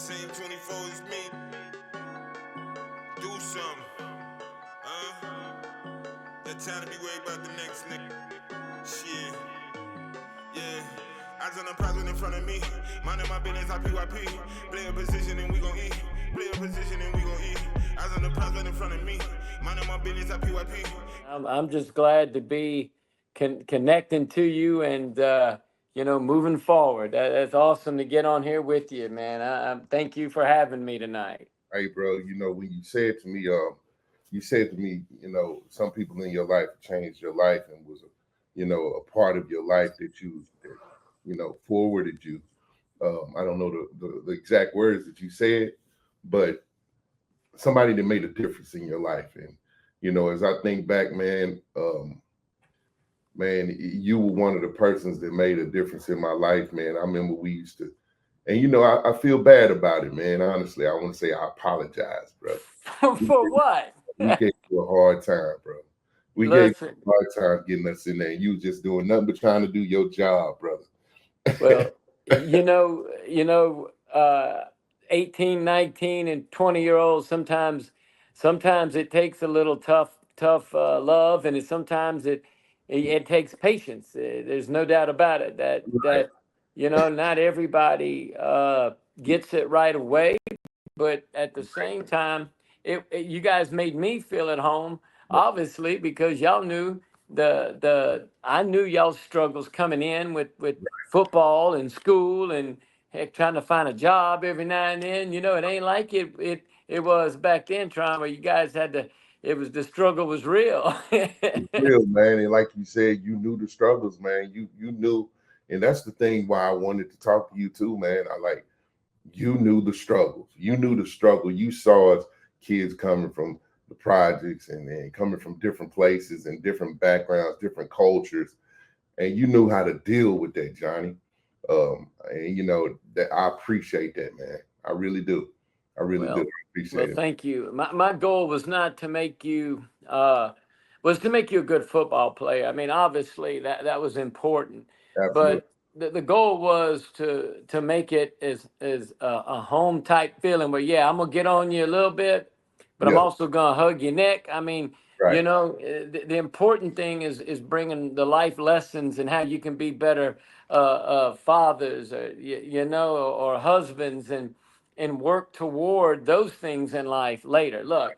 same 24 as me. Do something. That time to be worried about the next nigga. Shit. Yeah. Eyes on the prize in front of me. Minding my business, I PYP. Play a position and we gon' eat. Play a position and we gon' eat. Eyes on the prize in front of me. Minding my business, I PYP. I'm just glad to be connecting to you and moving forward. That's awesome to get on here with you, man. I thank you for having me tonight. Hey, bro, when you said to me, some people in your life changed your life and was, a part of your life that forwarded you. I don't know the exact words that you said, but somebody that made a difference in your life. And, as I think back, man, you were one of the persons that made a difference in my life, man. I remember we used to, and I feel bad about it, man. Honestly, I want to say I apologize, bro. For what? We gave you a hard time, bro. We gave you a hard time getting us in there. And you was just doing nothing but trying to do your job, brother. Well, 18, 19, and 20-year-olds, sometimes it takes a little tough love, and sometimes it takes patience. There's no doubt about it that not everybody gets it right away, but at the same time, you guys made me feel at home, obviously, because y'all knew I knew y'all's struggles coming in with football and school and heck, trying to find a job every now and then. It ain't like it was back then, Tron, where you guys had to. The struggle was real. Real, man. And like you said, you knew the struggles, man. You knew, and that's the thing why I wanted to talk to you too, man. You knew the struggles. You knew the struggle. You saw us kids coming from the projects and coming from different places and different backgrounds, different cultures, and you knew how to deal with that, Johnny. And that I appreciate that, man. I really do. I really do appreciate it. Thank you. My goal was not to make you was to make you a good football player. I mean, obviously that was important. Absolutely. But the goal was to make it as a home type feeling where, yeah, I'm gonna get on you a little bit, but I'm also gonna hug your neck. I mean, right. The important thing is bringing the life lessons and how you can be better fathers, or husbands, and work toward those things in life later. Look,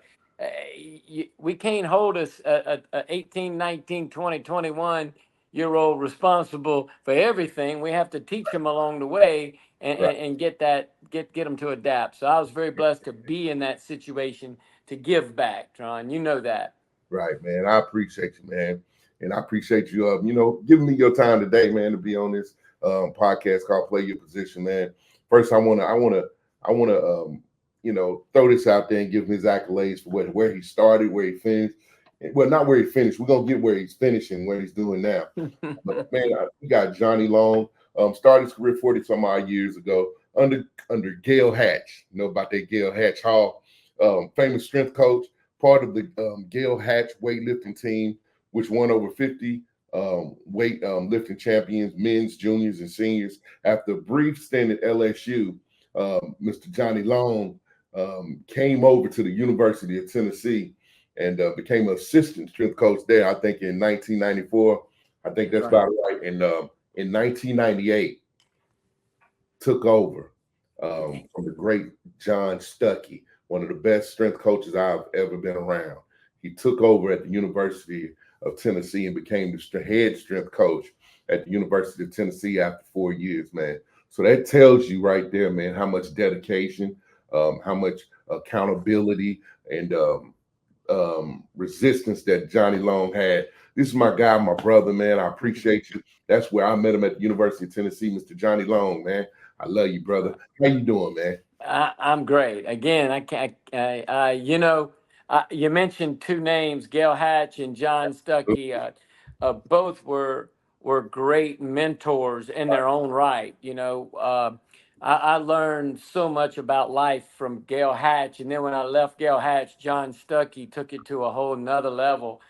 we can't hold us a 18, 19, 20, 21-year-old responsible for everything. We have to teach them along the way and get them to adapt. So I was very blessed to be in that situation to give back, Tron. You know that. Right, man. I appreciate you, man. And I appreciate you, giving me your time today, man, to be on this podcast called Play Your Position, man. First, I wanna throw this out there and give him his accolades for where he started, where he finished. Well, not where he finished. We're gonna get where he's finishing, what he's doing now. But man, we got Johnny Long. Started his career 40 some odd years ago under Gail Hatch. You know about that Gail Hatch Hall, famous strength coach, part of the Gail Hatch weightlifting team, which won over 50 weight lifting champions, men's, juniors, and seniors. After a brief stint at LSU, Mr. Johnny Long came over to the University of Tennessee and became an assistant strength coach there, I think in 1994. I think that's about right. And in 1998, took over from the great John Stuckey, one of the best strength coaches I've ever been around. He took over at the University of Tennessee and became the head strength coach at the University of Tennessee after 4 years, man. So that tells you right there, man, how much dedication, how much accountability and resistance that Johnny Long had. This is my guy, my brother, man. I appreciate you. That's where I met him at the University of Tennessee, Mr. Johnny Long, man. I love you, brother. How you doing, man? I'm great. Again, you mentioned two names, Gail Hatch and John Stuckey. Both were great mentors in their own right. I learned so much about life from Gail Hatch, and then when I left Gail Hatch, John Stuckey took it to a whole nother level.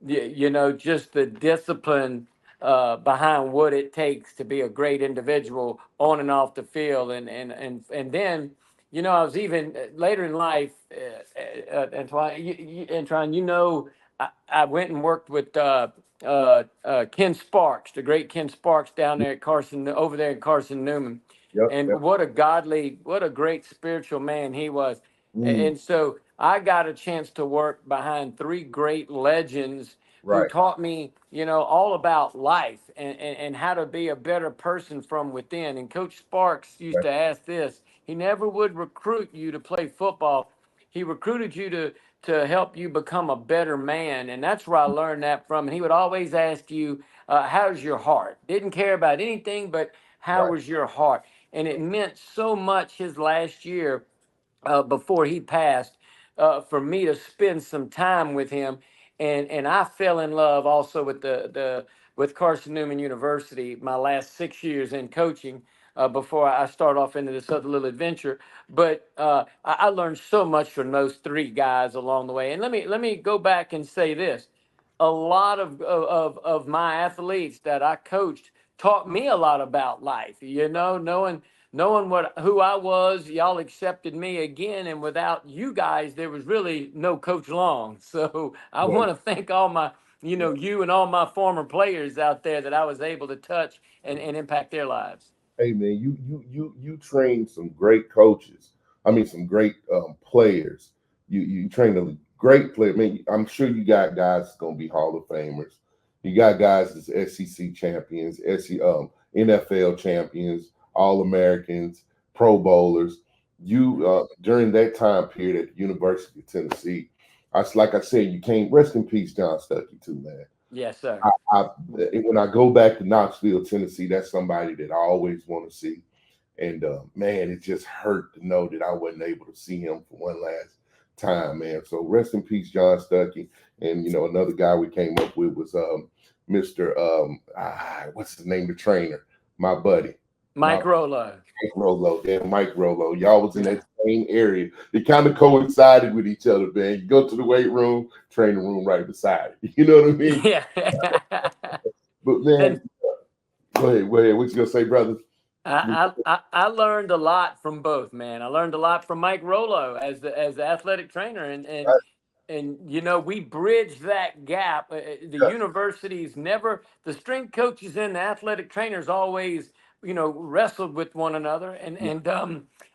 Just the discipline behind what it takes to be a great individual on and off the field. And then, I was even later in life, Antoine, Antron, I went and worked with Ken Sparks, the great Ken Sparks down there at Carson, over there in Carson Newman. Yep. And Yep. what a great spiritual man he was. Mm, And so I got a chance to work behind three great legends who right. taught me, all about life and how to be a better person from within. And Coach Sparks used Right. to ask this. He never would recruit you to play football. He recruited you to help you become a better man. And that's where I learned that from. And he would always ask you, how's your heart? Didn't care about anything but how Right. was your heart? And it meant so much his last year before he passed, for me to spend some time with him, and I fell in love also with the with Carson Newman University. My last 6 years in coaching. Before I start off into this other little adventure, but I learned so much from those three guys along the way. And let me go back and say this: a lot of my athletes that I coached taught me a lot about life. Knowing who I was, y'all accepted me again, and without you guys, there was really no Coach Long. So I Yeah. want to thank all my, Yeah. you and all my former players out there that I was able to touch and impact their lives. Hey man, you trained some great coaches. I mean, some great players. You trained a great player. I mean, I'm sure you got guys that's gonna be Hall of Famers. You got guys that's SEC champions, NFL champions, All Americans, Pro Bowlers. You during that time period at the University of Tennessee, like I said, you can't rest in peace, John Stuckey, too, man. Yes, sir. When I go back to Knoxville, Tennessee, that's somebody that I always want to see. And man, it just hurt to know that I wasn't able to see him for one last time, man. So rest in peace, John Stuckey. And another guy we came up with was Mr. What's his name, the trainer, my buddy, my Mike Rollo. Mike Rolo, damn Mike Rolo. Y'all was in that same area. It kind of coincided with each other, man. You go to the weight room, training room right beside it. You know what I mean? Yeah. But man, And go ahead. What you gonna say, brother? I learned a lot from both, man. I learned a lot from Mike Rollo as the athletic trainer, and we bridged that gap. The universities never, the strength coaches and the athletic trainers always wrestled with one another, and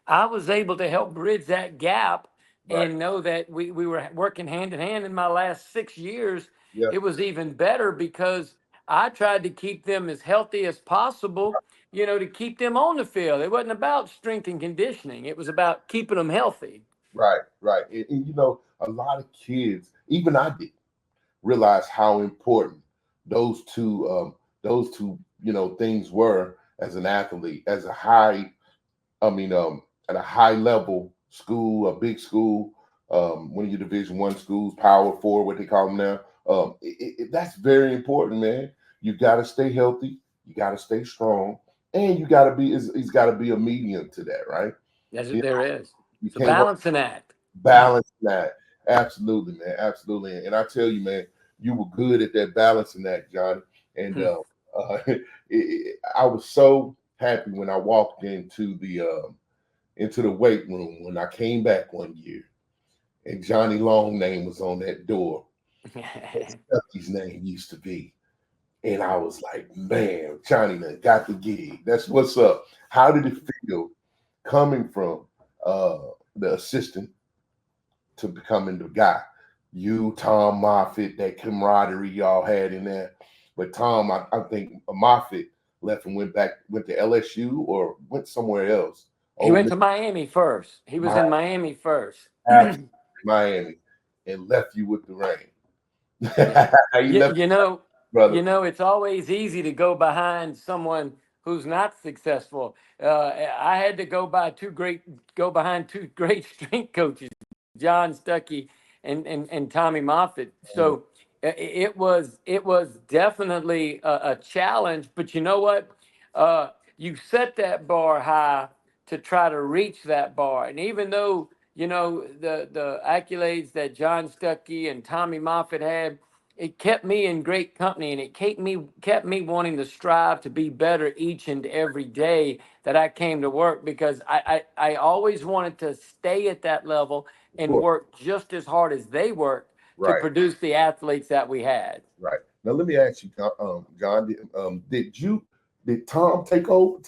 I was able to help bridge that gap Right. and know that we were working hand in hand. In my last 6 years, Yeah. it was even better because I tried to keep them as healthy as possible, to keep them on the field. It wasn't about strength and conditioning, it was about keeping them healthy. Right. Right. And a lot of kids, even I did, realize how important those two things were as an athlete, as a high, at a high level school, a big school, one of your Division I schools, Power Four, what they call them now. That's very important, man. You got to stay healthy, you got to stay strong, and you got to be. It's got to be a medium to that, right? Yes, You, there is. you It's a can't balancing act. balance that. Absolutely, man. Absolutely. And I tell you, man, you were good at that balancing act, Johnny. And I was so happy when I walked into the weight room when I came back one year, and Johnny Long name was on that door. And Stucky's name used to be. And I was like, man, Johnny done got the gig. That's what's up. How did it feel coming from the assistant to becoming the guy? You, Tom Moffitt, that camaraderie y'all had in there. But Tom, I think Moffitt left and went to LSU or went somewhere else. He Oh, went to Miami first. He was in Miami first. Miami, and left you with the rain. Yeah. He You, left you know, brother. it's always easy to go behind someone who's not successful. I had to go behind two great strength coaches, John Stuckey and Tommy Moffitt. So it was definitely a challenge. But you know what? You set that bar high to try to reach that bar, and even though the accolades that John Stuckey and Tommy Moffitt had, it kept me in great company, and it kept me wanting to strive to be better each and every day that I came to work, because I always wanted to stay at that level Of and course. work just as hard as they worked to Right. produce the athletes that we had. Right. Now let me ask you, John, did Tom take over?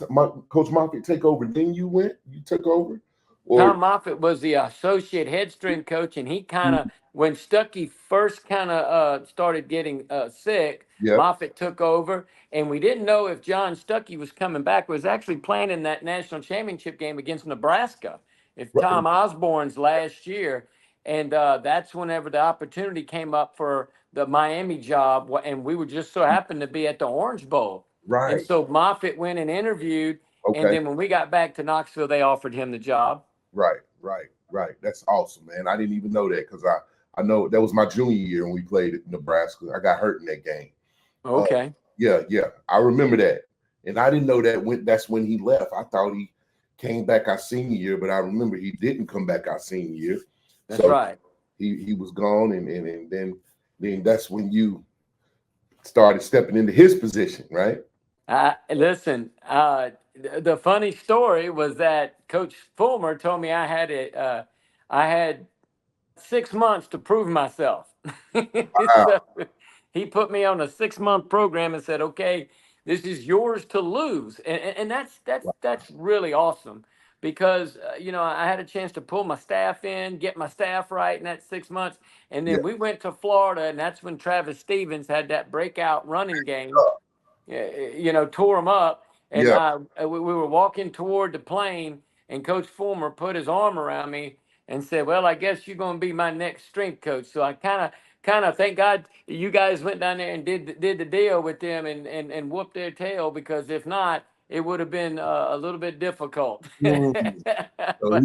Coach Moffitt take over? Then you took over, or Tom Moffitt was the associate head strength coach, and he kind mm, of, when Stuckey first kind of started getting sick, yep, Moffitt took over, and we didn't know if John Stuckey was coming back. We was actually playing in that national championship game against Nebraska. If right, Tom Osborne's last year, and that's whenever the opportunity came up for the Miami job, and we were just so happened to be at the Orange Bowl, and right, so Moffitt went and interviewed, and okay, then when we got back to Knoxville, they offered him the job. right. That's awesome, man. I didn't even know that because I know that was my junior year when we played at Nebraska. I got hurt in that game. Uh, Okay, yeah, I remember that, and I didn't know that's when he left. I thought he came back our senior year, but I remember he didn't come back our senior year. that's So right. he was gone, and then that's when you started stepping into his position, right? Listen, the funny story was that Coach Fulmer told me I had 6 months to prove myself. Wow, So he put me on a 6 month program and said, "Okay, this is yours to lose," and that's really awesome, because I had a chance to pull my staff in, get my staff right in that 6 months, and yeah, then we went to Florida, and that's when Travis Stevens had that breakout running game, tore him up. And yeah. we were walking toward the plane, and Coach Fulmer put his arm around me and said, "Well, I guess you're going to be my next strength coach." So I kind of thank God you guys went down there and did the deal with them, and whooped their tail, because if not, it would have been a little bit difficult. Mm. So But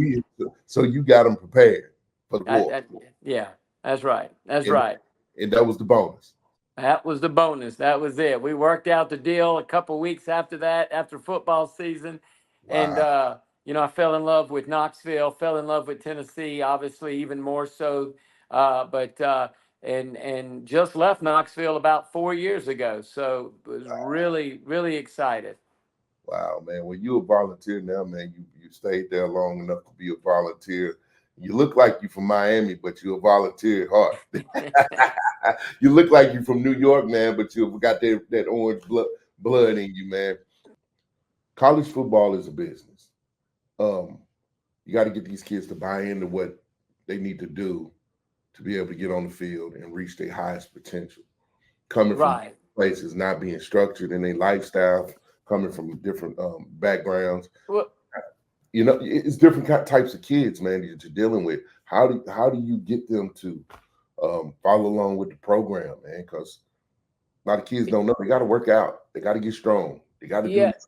so you got him prepared for the war, yeah, that's right. That's and right. and that was the bonus. That was the bonus. That was it. We worked out the deal a couple weeks after that, after football season. And, Wow, I fell in love with Knoxville, fell in love with Tennessee, obviously, even more so. But and just left Knoxville about 4 years ago. So was really, really excited. wow, man. Well, you a volunteer now, man. You stayed there long enough to be a volunteer. You look like you from Miami, but you're a volunteer at heart. You look like you from New York, man, but you've got that orange blood in you, man. College football is a business. Um, you got to get these kids to buy into what they need to do to be able to get on the field and reach their highest potential. Coming from Right. places, not being structured in their lifestyle, coming from different backgrounds. Well, It's different types of kids, man, that you're dealing with. How do you get them to follow along with the program, man? Because a lot of kids don't know they got to work out, they got to get strong, they got to do yeah. this.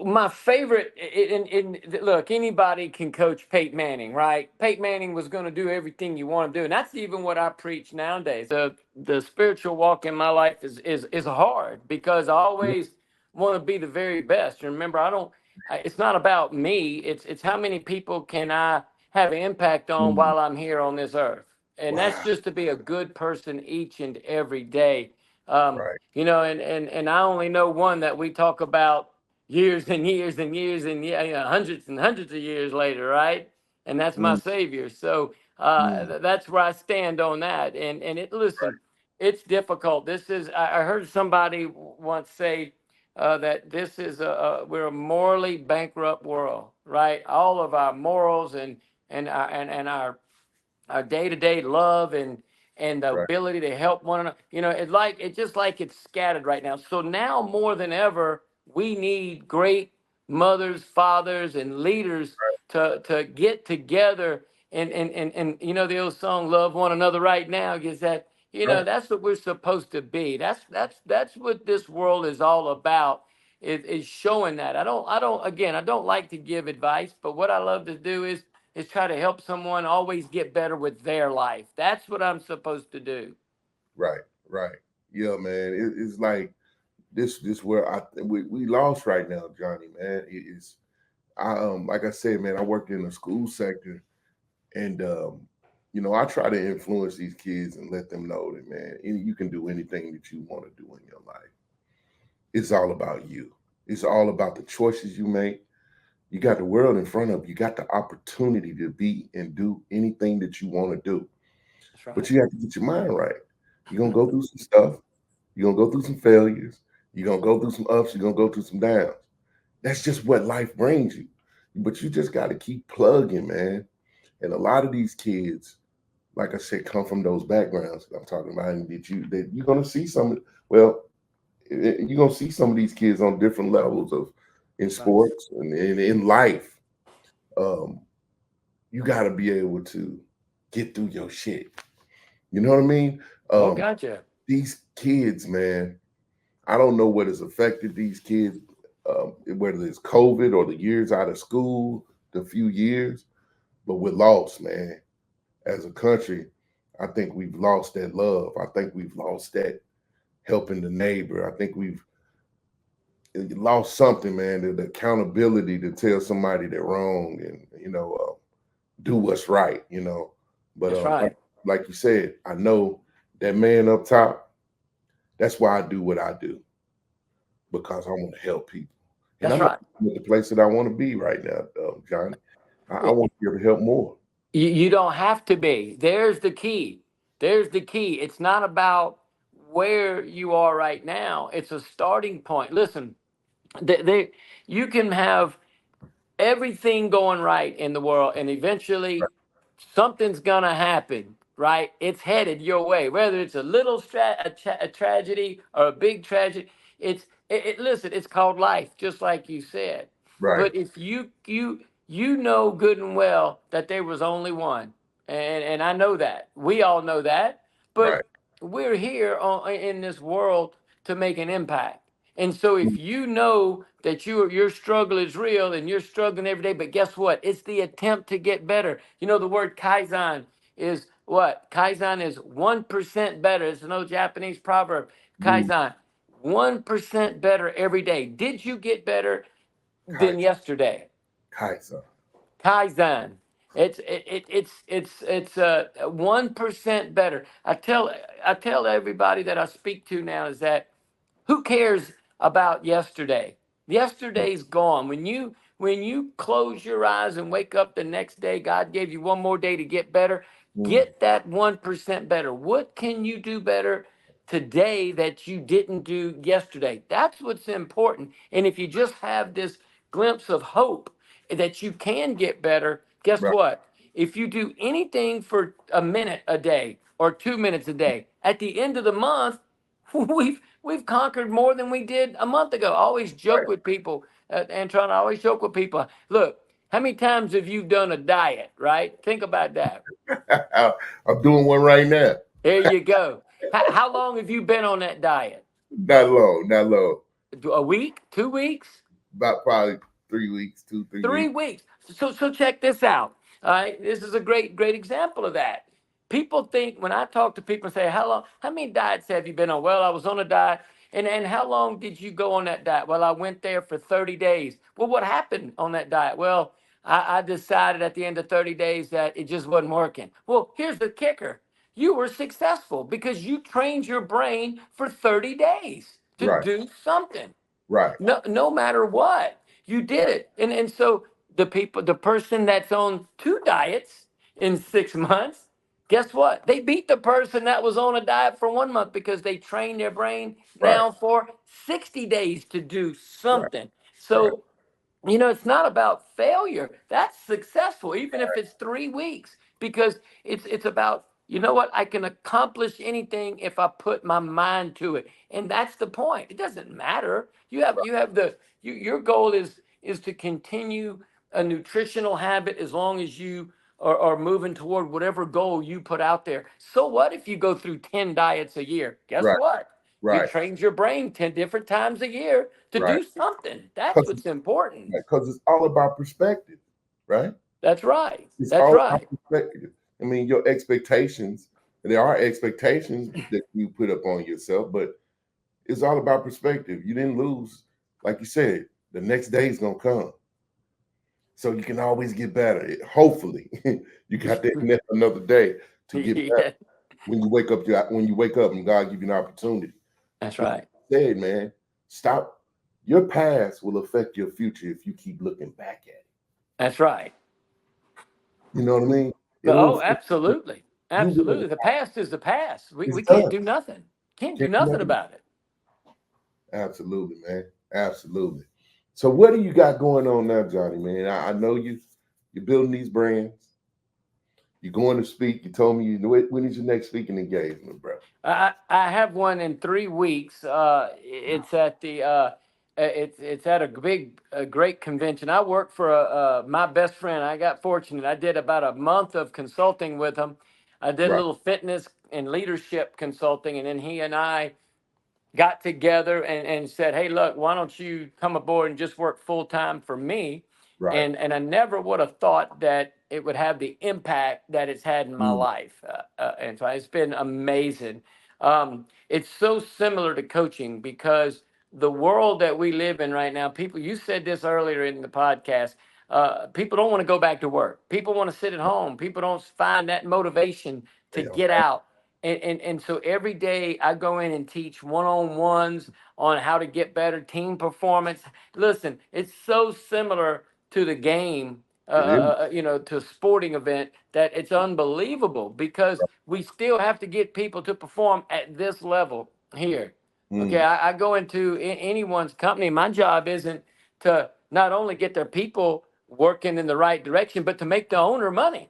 My favorite, look, anybody can coach Peyton Manning, right? Peyton Manning was going to do everything you want him to do, and that's even what I preach nowadays. The spiritual walk in my life is hard, because I always want to be the very best. And remember, it's not about me. It's how many people can I have an impact on Mm, while I'm here on this earth, and that's wow, just to be a good person each and every day. right. And I only know one that we talk about years and years and years and hundreds and hundreds of years later, right? And that's my Mm, Savior. So mm, that's where I stand on that. And listen, it's difficult. I heard somebody once say that this is we're a morally bankrupt world, right? All of our morals and our day-to-day love and the right, ability to help one another, it's just like it's scattered right now. So now more than ever, we need great mothers, fathers, and leaders to get together, and the old song "Love One Another" right now is that, right, that's what we're supposed to be. That's what this world is all about, is showing that. I don't like to give advice, but what I love to do is try to help someone always get better with their life. That's what I'm supposed to do. right, right. Yeah, man. It's like this where we lost right now, Johnny. Man, I like I said, man, I work in the school sector, and I try to influence these kids and let them know that, man, you can do anything that you want to do in your life. It's all about you. It's all about the choices you make. You got the world in front of you. You got the opportunity to be and do anything that you want to do. That's right. But you have to get your mind right. You're going to go through some stuff. You're going to go through some failures. You're going to go through some ups. You're going to go through some downs. That's just what life brings you. But you just got to keep plugging, man. And a lot of these kids, like I said, come from those backgrounds that I'm talking about, and that you're gonna see you're gonna see some of these kids on different levels of in Right. sports and in life. Um, you got to be able to get through your shit. You know what I mean? Oh, Um, gotcha. these kids, man, I don't know what has affected these kids, whether it's COVID or the years out of school, the few years, but we're lost, man. As a country, I think we've lost that love. I think we've lost that helping the neighbor. I think we've lost something, man. The accountability to tell somebody they're wrong and do what's right. But That's right. like you said, I know that man up top. That's why I do what I do, because I want to help people, and That's I'm not right. at the place that I want to be right now, Johnny. I want to be able to help more. You don't have to be. There's the key. There's the key. It's not about where you are right now. It's a starting point. Listen, you can have everything going right in the world, and eventually something's gonna happen. Right? It's headed your way, whether it's a little a tragedy or a big tragedy. Listen. It's called life, just like you said. Right, But if you know good and well that there was only one, and I know that we all know that, right, but we're here in this world to make an impact. And so if you know that your struggle is real and you're struggling every day, but guess what? It's the attempt to get better. You know, the word kaizen is what? Kaizen is 1% better. It's an old Japanese proverb. mm, Kaizen, 1% better every day. Did you get better than Kaiser, yesterday? Kaiser. Kaizen. It's 1% better. I tell everybody that I speak to now is that who cares about yesterday? Yesterday's gone. When you close your eyes and wake up the next day, God gave you one more day to get better. Mm, Get that 1% better. What can you do better today that you didn't do yesterday? That's what's important. And if you just have this glimpse of hope that you can get better, guess right, what? If you do anything for a minute a day or 2 minutes a day, at the end of the month, we've conquered more than we did a month ago. I always joke with people, Antron. I always joke with people. Look, how many times have you done a diet? Right? Think about that. right. I'm doing one right now. There you go. How long have you been on that diet? Not long, not long. A week? 2 weeks? About probably 3 weeks, 2, 3 3 weeks. weeks. So check this out. All right, this is a great example of that. People think when I talk to people and say, how many diets have you been on? Well, I was on a diet. And how long did you go on that diet? Well, I went there for 30 days. Well, what happened on that diet? Well, I decided at the end of 30 days that it just wasn't working. Well, here's the kicker. You were successful because you trained your brain for 30 days to Right, do something. right, No matter what, you did it. And so the person that's on two diets in 6 months, guess what? They beat the person that was on a diet for 1 month because they trained their brain right, now for 60 days to do right, something. right, So it's not about failure. That's successful, even if it's 3 weeks, because it's about, you know what, I can accomplish anything if I put my mind to it. And that's the point. It doesn't matter. Your goal is to continue a nutritional habit as long as you are moving toward whatever goal you put out there. So what if you go through 10 diets a year? Guess right, what? You right, trained your brain 10 different times a year to right. do something. That's Because what's important. it's all about perspective, right? That's right. It's That's all about right. perspective. I mean, your expectations, there are expectations that you put up on yourself, but it's all about perspective. You didn't lose, like you said, the next day is gonna come. so you can always get better. Hopefully, you got that another day to get better. Yeah, When you wake up, and God give you an opportunity. that's Like right. you said, man, stop. Your past will affect your future if you keep looking back at it. That's right. You know what I mean? It'll Oh, affect absolutely. you. Will. Absolutely. The past is the past. We It's can't done. do nothing. Can't do Can't do nothing nothing. about it. Absolutely, man. Absolutely. So what do you got going on now, Johnny, man? I know you're building these brands. You're going to speak. You told me when is your next speaking engagement, bro? I have one in 3 weeks. It's at the it's at a great convention. I work for my best friend. I got fortunate. I did about a month of consulting with him. I did a Right, little fitness and leadership consulting, and then he and I got together and said, "Hey, look, why don't you come aboard and just work full time for me?" right. And I never would have thought that it would have the impact that it's had in my Mm, life. And so it's been amazing. It's so similar to coaching because the world that we live in right now, people, you said this earlier in the podcast. People don't want to go back to work. People want to sit at home. People don't find that motivation to they don't get have out. And so every day I go in and teach one-on-ones on how to get better team performance. Listen, it's so similar to the game, it. Is. to a sporting event that it's unbelievable because we still have to get people to perform at this level here. Okay, Mm, I go into anyone's company. My job isn't to not only get their people working in the right direction, but to make the owner money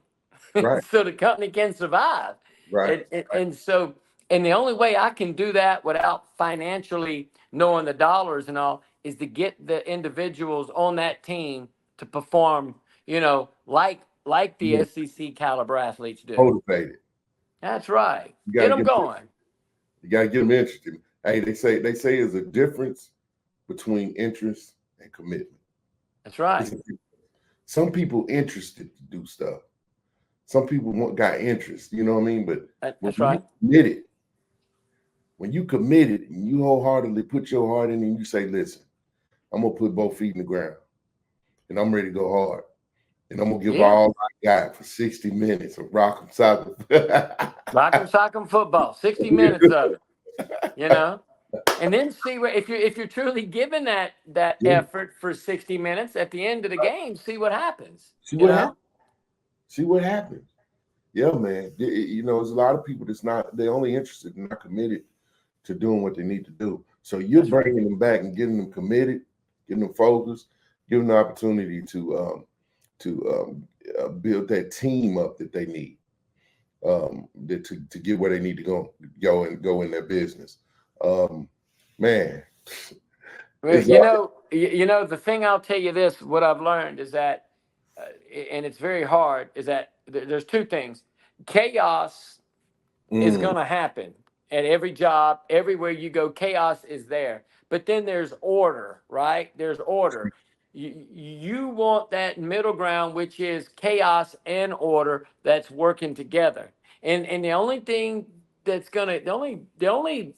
right, so the company can survive. right, And so, and the only way I can do that without financially knowing the dollars and all is to get the individuals on that team to perform, like the right. SEC caliber athletes do. Motivated. That's right. You Get gotta them get going. you gotta get them interested. Hey, they say there's a difference between interest and commitment. That's right. It's a- Some people interested to do stuff. Some people got interest, you know what I mean? But when That's you right. committed, when you committed and you wholeheartedly put your heart in and you say, listen, I'm gonna put both feet in the ground and I'm ready to go hard. And I'm gonna give Yeah. all I got for 60 minutes of rock 'em soccer. Rock'em sock'em football. 60 minutes of it, you know? And then see where if you're truly giving that Yeah. effort for 60 minutes at the end of the game, see what happens. See You what know? happens. See what happens. Yeah, man. There's a lot of people they're only interested and not committed to doing what they need to do. So you're That's right. bringing them back and getting them committed, getting them focused, giving them the opportunity to build that team up that they need to get where they need to go in their business. Man, Well, it's all the thing I'll tell you this, what I've learned is that, and it's very hard, is that there's two things. Chaos is mm, going to happen at every job, everywhere you go. Chaos is there, but then there's order, right? There's order. You want that middle ground, which is chaos and order that's working together. And the only thing that's gonna the only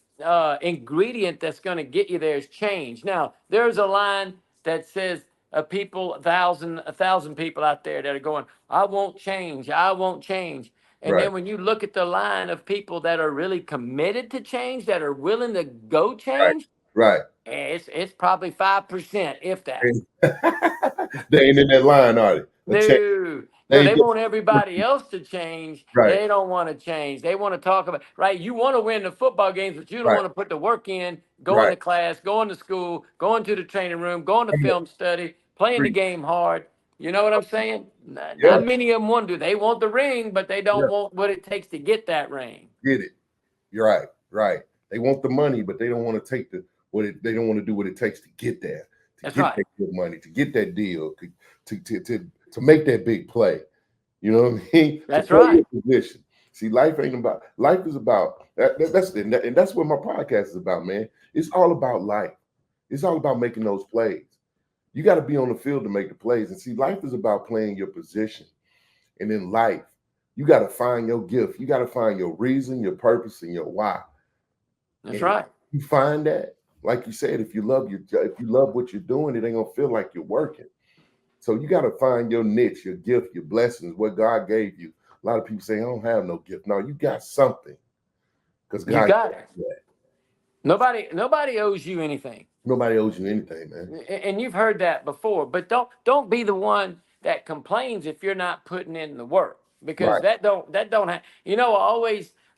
ingredient that's gonna get you there is change. Now there's a line that says a thousand people out there that are going, I won't change, I won't change. And right, then when you look at the line of people that are really committed to change, that are willing to go right, change, right. it's probably 5%, if that. They ain't in that line, are they? No, They no, ain't they want everybody else to change. right, They don't want to change. They want to talk about, right? You want to win the football games, but you don't right, want to put the work in, going right. to class, going to school, going to the training room, going to Come on, film study, playing the preach. game hard. You know what I'm saying? Yeah, Not many of them want to. They want the ring, but they yeah. don't want what it takes to get that ring. Get it. You're right, right. They want the money, but they don't want to take they don't want to do what it takes to get there, to That's get right. that good money, to get that deal, to make that big play. You know what I mean? To That's play right. your position. See, life is about and that's what my podcast is about, man. It's all about life. It's all about making those plays. You got to be on the field to make the plays. And see, life is about playing your position. And in life, you got to find your gift. You got to find your reason, your purpose, and your why. That's And right. you find that, like you said, if you love what you're doing, it ain't gonna feel like you're working. So you got to find your niche, your gift, your blessings, what God gave you. A lot of people say, I don't have no gift. No, you got something because You God got gave it. you that. Nobody owes you anything. Nobody owes you anything, man. And you've heard that before, but don't be the one that complains if you're not putting in the work, because Right. that don't I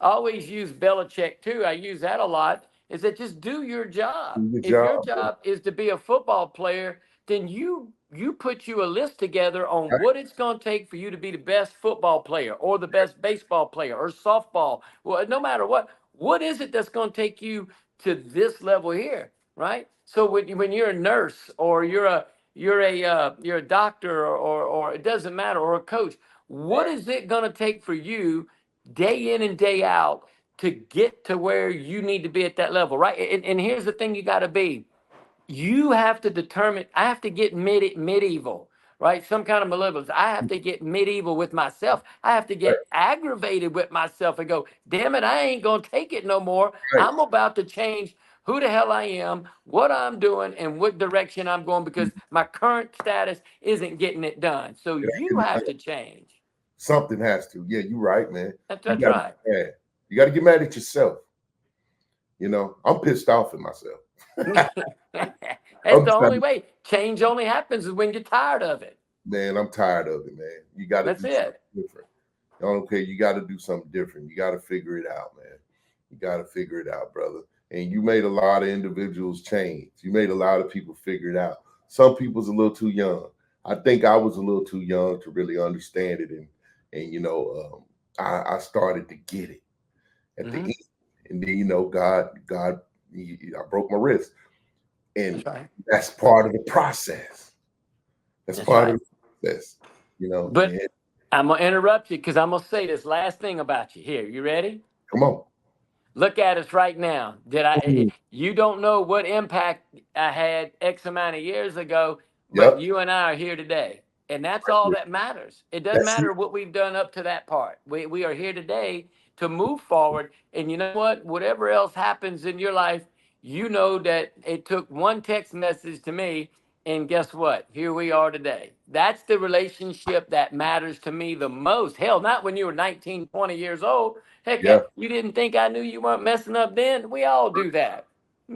always use Belichick too. I use that a lot. Is that just do your job? Do your If your job. job is to be a football player, then you put you a list together on Right. what it's going to take for you to be the best football player or the best baseball player or softball. Well, no matter what is it that's going to take you to this level here, right? So when you're a nurse or you're a doctor or it doesn't matter, or a coach, what Right. is it going to take for you day in and day out to get to where you need to be at that level, right? And here's the thing: you got to be. You have to determine. I have to get medieval, right? Some kind of malevolence. I have to get medieval with myself. I have to Right. get aggravated with myself and go, damn it, I ain't gonna take it no more. Right. I'm about to change who the hell I am, what I'm doing, and what direction I'm going, because my current status isn't getting it done. So you have to change. Something has to. Yeah, you're right, man. You That's got to right. get mad. You got to get mad at yourself. You know, I'm pissed off at myself. That's I'm the only tired, way. Change only happens is when you're tired of it. man. I'm tired of it, man. You got to That's do something it. different. Okay, you got to do something different. You got to figure it out, man. You got to figure it out, brother. And you made a lot of individuals change. You made a lot of people figure it out. Some people's a little too young. I think I was a little too young to really understand it, and I started to get it at the Hmm. end, and then God, I broke my wrist, and That's right. that's part of the process. That's That's part right. of the process, But And I'm gonna interrupt you because I'm gonna say this last thing about you. Here, you ready? come on, Look at us right now. mm, You don't know what impact I had X amount of years ago, but yep, you and I are here today. And that's all that matters. It doesn't that's it. matter what we've done up to that part. We are here today to move forward. And you know what? Whatever else happens in your life, you know that it took one text message to me. And guess what? Here we are today. That's the relationship that matters to me the most. Hell, not when you were 19, 20 years old. Heck, Yeah, you didn't think I knew you weren't messing up then? We all do that.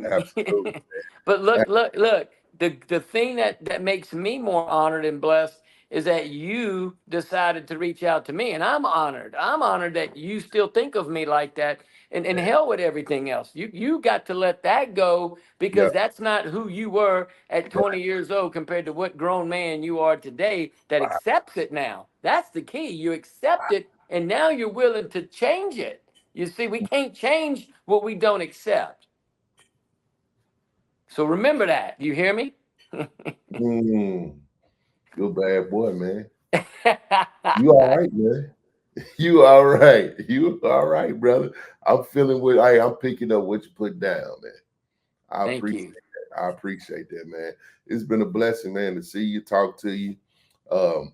absolutely. But look. The thing that makes me more honored and blessed is that you decided to reach out to me, and I'm honored. I'm honored that you still think of me like that. And hell with everything else. You got to let that go, Yeah, because that's not who you were at 20 years old compared to what grown man you are today that accepts it now. That's the key. You accept it, and now you're willing to change it. You see, we can't change what we don't accept. So remember that. You hear me? mm, you're a bad boy, man. You all right, man. You all right. You all right, brother. I'm feeling what I'm picking up what you put down, man. I Thank appreciate you. that. I appreciate that, man. It's been a blessing, man, to see you, talk to you. Um,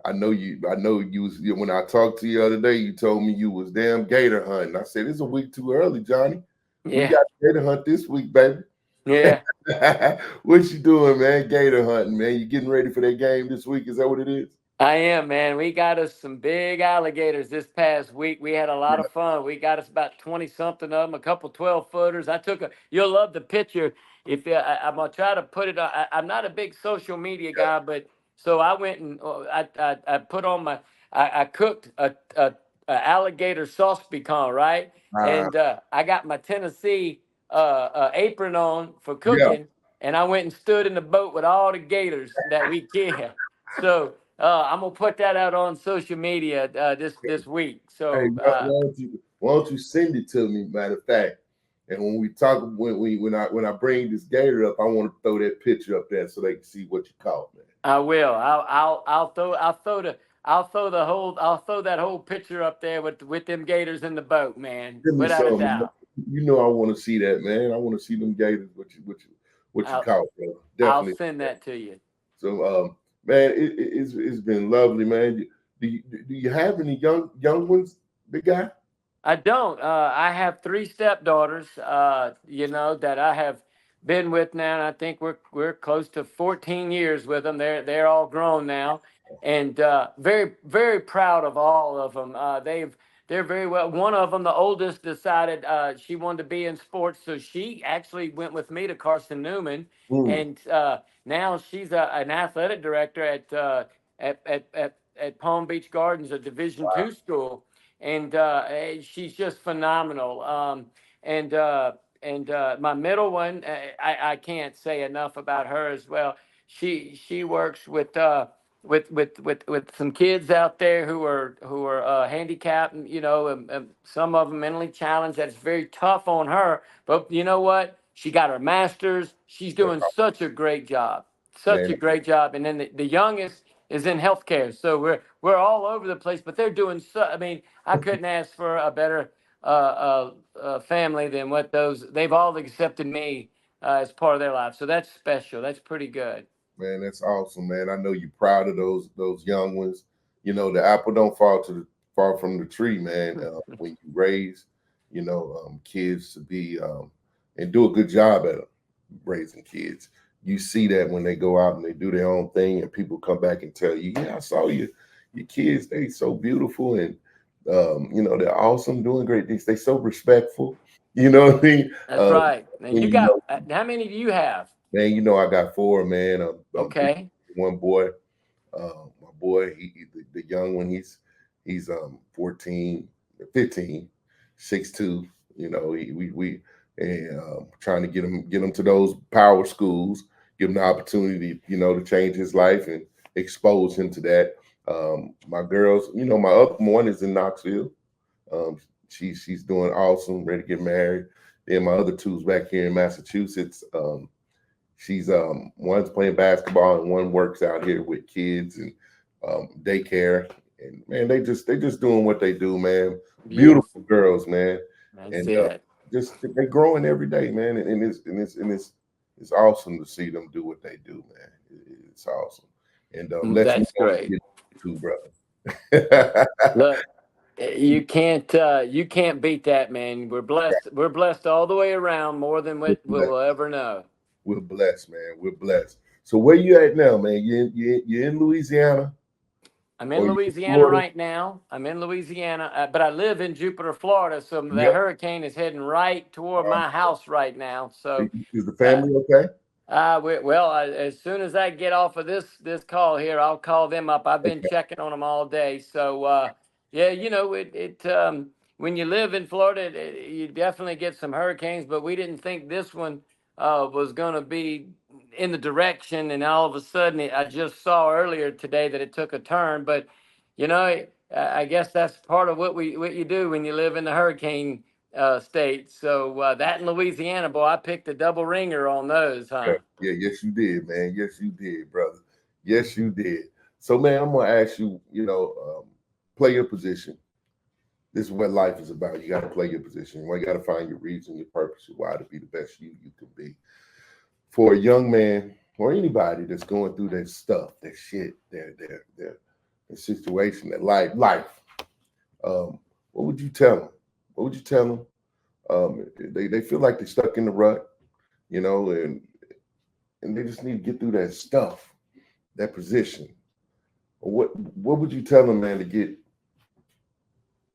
when I talked to you the other day, you told me you was damn gator hunting. I said, it's a week too early, Johnny. We Yeah. got gator hunt this week, baby. Yeah. What you doing, man? Gator hunting, man. You getting ready for that game this week? Is that what it is? I am, man. We got us some big alligators this past week. We had a lot of fun. We got us about 20 something of them, a couple 12 footers. You'll love the picture. If I'm going to try to put it on, I'm not a big social media guy, but so I went and I put on I cooked a alligator sauce pecan, right? Uh, And I got my Tennessee apron on for yeah. cooking, and I went and stood in the boat with all the gators that we killed. So I'm gonna put that out on social media this week. Hey, So why don't you send it to me? Matter of fact, and when we talk, when I bring this gator up, I want to throw that picture up there so they can see what you caught, man. I will. I'll throw that whole picture up there with them gators in the boat, man, Send me without a something. doubt. You know I want to see that, man. I want to see them gators. What you I'll caught, bro? I'll Definitely. send that to you. So, man, it's been lovely, man. Do you have any young ones, big guy? I don't. I have three stepdaughters. That I have been with now, and I think we're close to 14 years with them. They're all grown now, and very proud of all of them. They're very well. One of them, the oldest, decided she wanted to be in sports, so she actually went with me to Carson Newman, Mm, and now she's an athletic director at Palm Beach Gardens, a Division II school, and she's just phenomenal. And my middle one, I can't say enough about her as well. She works with some kids out there who are handicapped, some of them mentally challenged. That's very tough on her. But you know what? She got her master's. She's doing such a great job, such man, a great job. And then the youngest is in healthcare, so we're all over the place. But they're doing so. I mean, I couldn't ask for a better family than what those. They've all accepted me as part of their life, so that's special. That's pretty good. man, that's awesome, man. I know you're proud of those young ones. You know, the apple don't fall to the far from the tree, man. When you raise, kids to be and do a good job at raising kids, you see that when they go out and they do their own thing, and people come back and tell you, "Yeah, I saw you. Your kids, they so beautiful, and they're awesome, doing great things. They so respectful." You know what I mean? That's right. And When you you got know, how many do you have? man, I got four, man. I'm three, Okay. one boy. My boy, the young one, he's 14, 15, 6'2". We and trying to get him to those power schools, give him the opportunity, to change his life and expose him to that. My girls, my other one is in Knoxville. Um, she's doing awesome, ready to get married. Then my other two's back here in Massachusetts. She's one's playing basketball and one works out here with kids and daycare. And man, they just doing what they do, man. Beautiful Beautiful. girls, man. That's And it. just they're growing every day, man. And it's awesome to see them do what they do, man. It's awesome. And let you That's know, great. too, brother. Look, you can't beat that, man. We're blessed. We're blessed all the way around, more than We're what blessed. we'll ever know. We're blessed, man. We're blessed. So where you at now, man? You in Louisiana I'm in or you in Louisiana Florida? right now. I'm in Louisiana, but I live in Jupiter, Florida. So the Yep. hurricane is heading right toward my house right now. So Is the uh, family okay? as soon as I get off of this call here, I'll call them up. I've been Okay. checking on them all day. So yeah, when you live in Florida, you definitely get some hurricanes, but we didn't think this one was going to be in the direction, and all of a sudden, I just saw earlier today that it took a turn. But I guess that's part of what you do when you live in the hurricane states. So that in Louisiana, boy, I picked a double ringer on those, Yeah, huh? yeah, yes, you did, man. Yes, you did, brother. Yes, you did. So, man, I'm gonna ask you, play your position. This is what life is about. You got to play your position. You got to find your reason, your purpose, your why to be the best you can be. For a young man or anybody that's going through that stuff, that shit, their situation, that life, what would you tell them? What would you tell them? They feel like they're stuck in the rut, and they just need to get through that stuff, that position. What would you tell them, man, to get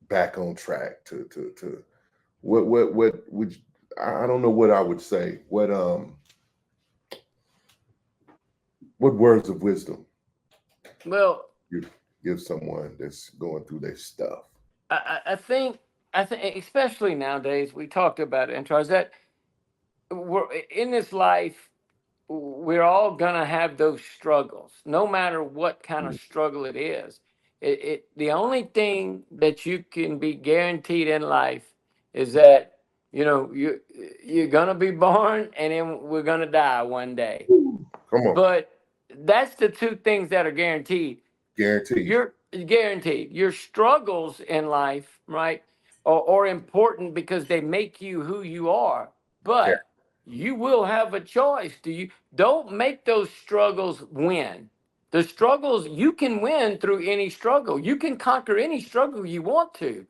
back on track? To what would you, I don't know what I would say. What words of wisdom Well, you give someone that's going through their stuff? I think especially nowadays, we talked about it, Antron, that we're in this life. We're all gonna have those struggles, no matter what kind of struggle it is. The only thing that you can be guaranteed in life is that you're gonna be born, and then we're gonna die one day. Come on, But that's the two things that are guaranteed. guaranteed. You're guaranteed. Your struggles in life, right, are important because they make you who you are. Yeah, But you will have a choice. Don't make those struggles win. The struggles, you can win through any struggle. You can conquer any struggle you want to,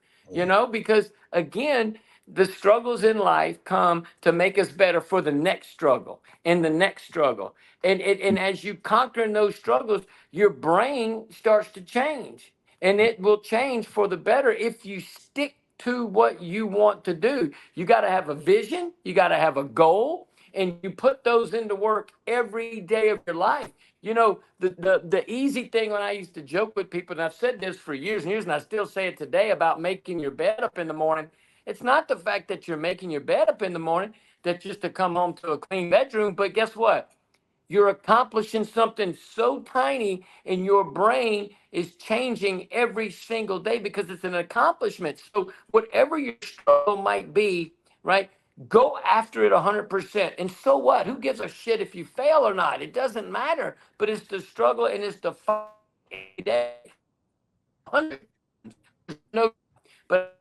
because again, The struggles in life come to make us better for the next struggle and the next struggle. And as you conquer those struggles, your brain starts to change. And it will change for the better if you stick to what you want to do. You got to have a vision, you got to have a goal, and you put those into work every day of your life. You know, the easy thing when I used to joke with people, and I've said this for years and years, and I still say it today about making your bed up in the morning. It's not the fact that you're making your bed up in the morning, that just to come home to a clean bedroom, but guess what? You're accomplishing something so tiny, and your brain is changing every single day because it's an accomplishment. So whatever your struggle might be, right? Go after it 100%. And so what? Who gives a shit if you fail or not? It doesn't matter. But it's the struggle and it's the fight every day. 100. No, but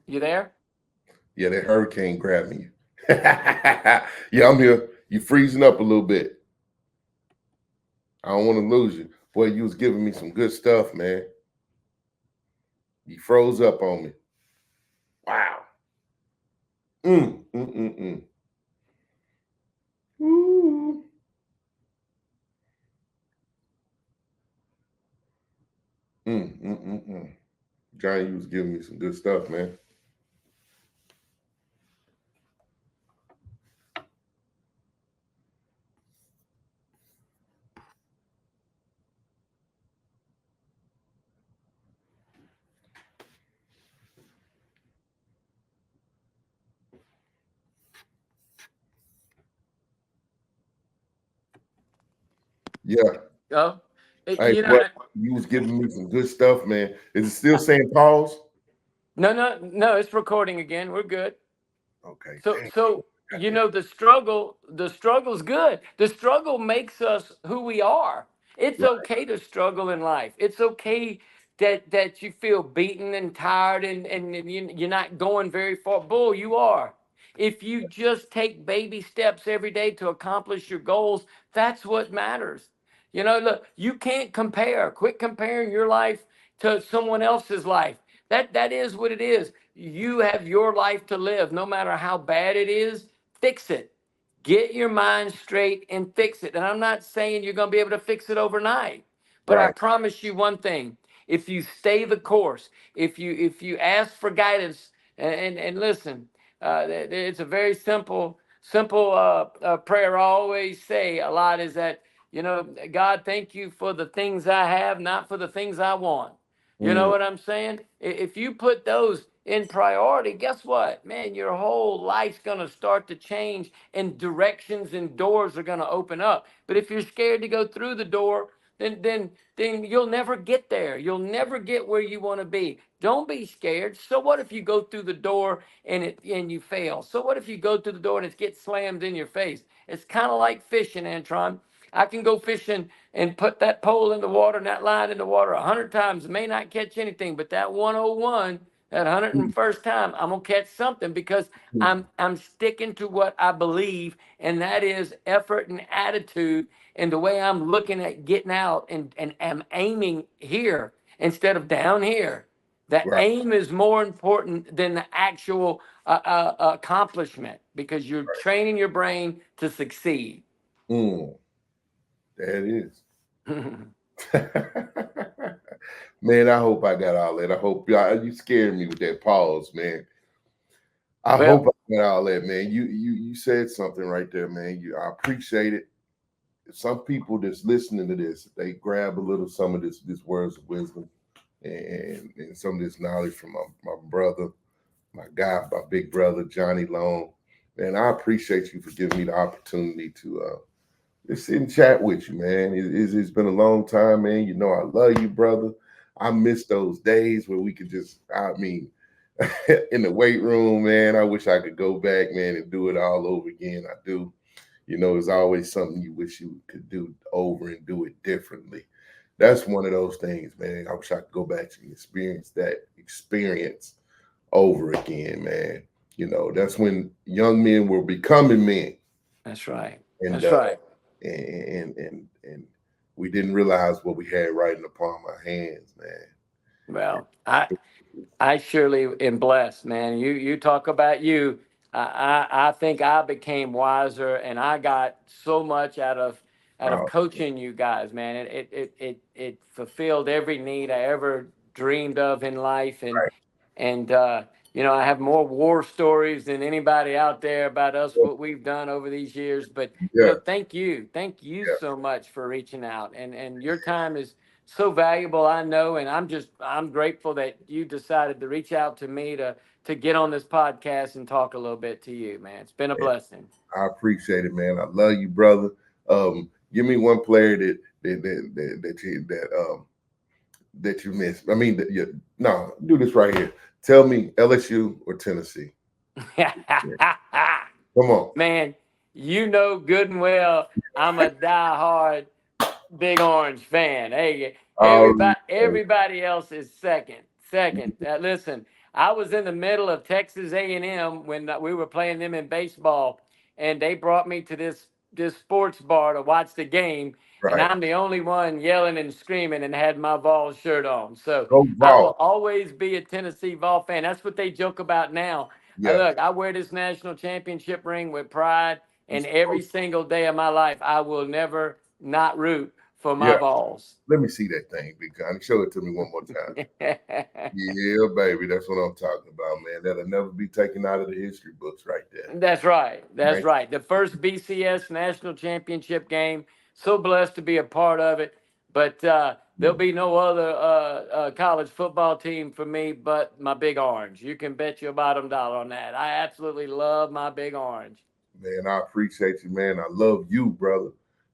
you there? Yeah, that hurricane grabbed me. Yeah, I'm here. You freezing up a little bit. I don't want to lose you. Boy, you was giving me some good stuff, man. You froze up on me. Wow. Mm, mm, mm, mm. Ooh. Mm, mm, mm, mm. Johnny, you was giving me some good stuff, man. Yeah. Oh, Hey, you boy, know, you was giving me some good stuff, man. Is it still saying pause? no, it's recording again. We're good. Okay, So dang. so you know the struggle's good. The struggle makes us who we are. It's Right, okay to struggle in life. It's okay that you feel beaten and tired and you're not going very far. Bull, you are. If you just take baby steps every day to accomplish your goals, that's what matters. You know, look, you can't compare. Quit comparing your life to someone else's life. That is what it is. You have your life to live, no matter how bad it is. Fix it. Get your mind straight and fix it. And I'm not saying you're going to be able to fix it overnight, but I right. promise you one thing: if you stay the course, if you ask for guidance and listen, it's a very simple prayer I always say a lot is that, you know, God, thank you for the things I have, not for the things I want. You know Mm, what I'm saying? If you put those in priority, guess what? Man, your whole life's going to start to change and directions and doors are going to open up. But if you're scared to go through the door, then you'll never get there. You'll never get where you want to be. Don't be scared. So what if you go through the door and you fail? So what if you go through the door and it gets slammed in your face? It's kind of like fishing, Antron. I can go fishing and put that pole in the water and that line in the water 100 times, may not catch anything, but that 101, that mm, 101st time, I'm gonna catch something because mm. I'm sticking to what I believe, and that is effort and attitude, and the way I'm looking at getting out and am aiming here instead of down here. The Right. aim is more important than the actual accomplishment because you're training your brain to succeed. Mm, there it is. Man, I hope I got all that. I hope y'all, you scared me with that pause, man. I Well, hope I got all that, man. You said something right there, man. I appreciate it. Some people that's listening to this, they grab a little some of this words of wisdom and some of this knowledge from my brother, my guy, my big brother, Johnny Long. And I appreciate you for giving me the opportunity to just sit and chat with you, man. It's been a long time, man. You know I love you, brother. I miss those days where we could just, I mean, in the weight room, man. I wish I could go back, man, and do it all over again. I do. You know, it's always something you wish you could do over and do it differently. That's one of those things, man. I wish I could go back and experience that experience over again, man. You know, that's when young men were becoming men. that's right. And That's right. and we didn't realize what we had right in the palm of our hands, man. Well, I surely am blessed, man. You talk about you. I think I became wiser, and I got so much out of Uh, coaching you guys, man. It fulfilled every need I ever dreamed of in life, and you know, I have more war stories than anybody out there about us, what we've done over these years. But you yeah, know, thank you yeah. so much for reaching out, and your time is so valuable, I know, and I'm grateful that you decided to reach out to me to get on this podcast and talk a little bit to you, man. It's been a blessing. I appreciate it, man. I love you, brother. Give me one player that you missed. I mean, no, do this right here. Tell me LSU or Tennessee. Come on. Man, you know good and well I'm a diehard Big Orange fan. Hey, Already. everybody else is second. Second. Listen, I was in the middle of Texas A&M when we were playing them in baseball, and they brought me to this sports bar to watch the game, and Right. I'm the only one yelling and screaming and had my Vol shirt on. So Go I will ball. always be a Tennessee Vol fan. That's what they joke about now. Yeah. Look, I wear this national championship ring with pride, You're and every supposed single day of my life, I will never not root for Yeah. my Vols. Let me see that thing, Big Connie. Show it to me one more time. Yeah, baby. That's what I'm talking about, man. That'll never be taken out of the history books right there. That's right. That's Right. right. The first BCS national championship game. So blessed to be a part of it. But there'll be no other college football team for me but my Big Orange. You can bet your bottom dollar on that. I absolutely love my Big Orange. Man, I appreciate you, man. I love you, brother.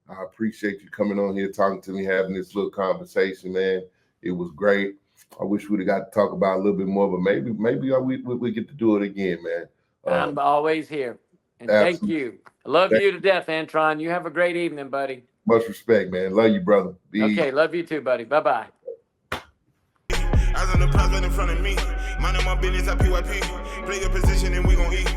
I appreciate you coming on here, talking to me, having this little conversation, man. It was great. I wish we'd have got to talk about a little bit more, but maybe we get to do it again, man. I'm always here. And thank Absolutely. you. I love you to death, Antron. You have a great evening, buddy. Much respect, man. Love you, brother. Be easy. Okay, love you too, buddy. Bye-bye. Eyes on the prize right in front of me. Minding my business, I PYP. Play your position and we gon' eat.